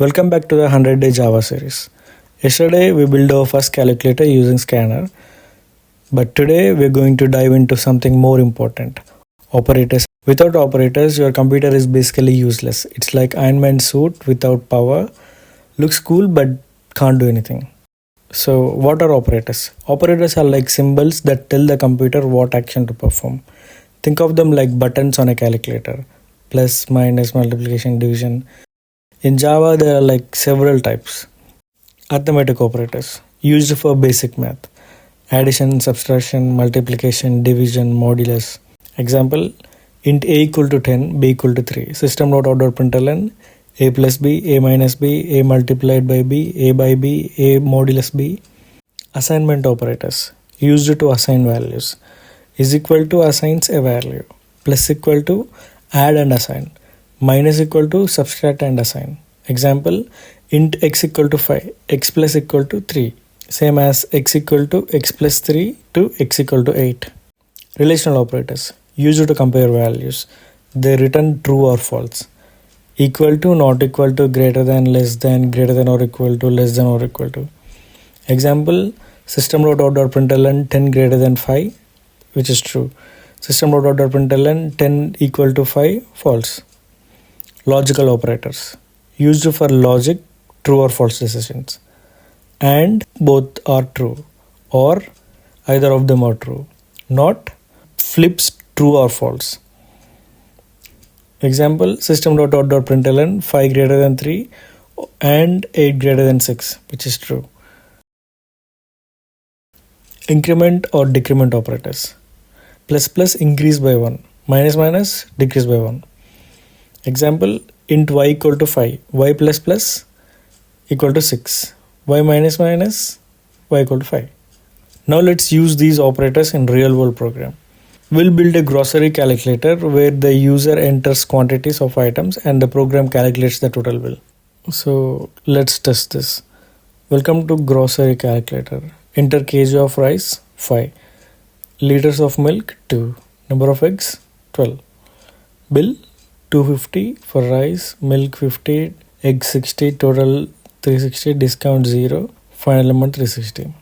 Welcome back to the 100-day Java series. Yesterday we built our first calculator using scanner, but today we're going to dive into something more important, operators. Without operators, your computer is basically useless. It's like Iron Man suit without power, looks cool but can't do anything. So what are operators? Operators are like symbols that tell the computer what action to perform. Think of them like buttons on a calculator, plus, minus, multiplication, division. In Java, there are like several types. Arithmetic operators, used for basic math. Addition, subtraction, multiplication, division, modulus. Example, int a equal to 10, b equal to 3. System.out.println, a plus b, a minus b, a multiplied by b, a by b, a modulus b. Assignment operators, used to assign values. Is equal to assigns a value. Plus equal to add and assign. Minus equal to subtract and assign. Example, int x equal to 5, x plus equal to 3. Same as x equal to x plus 3 to x equal to 8. Relational operators, used to compare values. They return true or false. Equal to, not equal to, greater than or equal to, less than or equal to. Example, system.out.println 10 greater than 5, which is true. System.out.println 10 equal to 5, false. Logical operators, used for logic, true or false decisions. And both are true, or either of them are true. Not flips true or false. Example, system.out.println 5 greater than 3 and 8 greater than 6, which is true. Increment or decrement operators. Plus increase by 1. Minus decrease by 1. Example, int y equal to 5, y plus plus equal to 6, y minus y equal to 5. Now let's use these operators in real world program. We'll build a grocery calculator where the user enters quantities of items and the program calculates the total bill. So let's test this. Welcome to grocery calculator. Enter kg of rice 5, liters of milk 2, number of eggs 12. Bill 250 for rice, milk 50, egg 60, total 360, discount 0, final amount 360.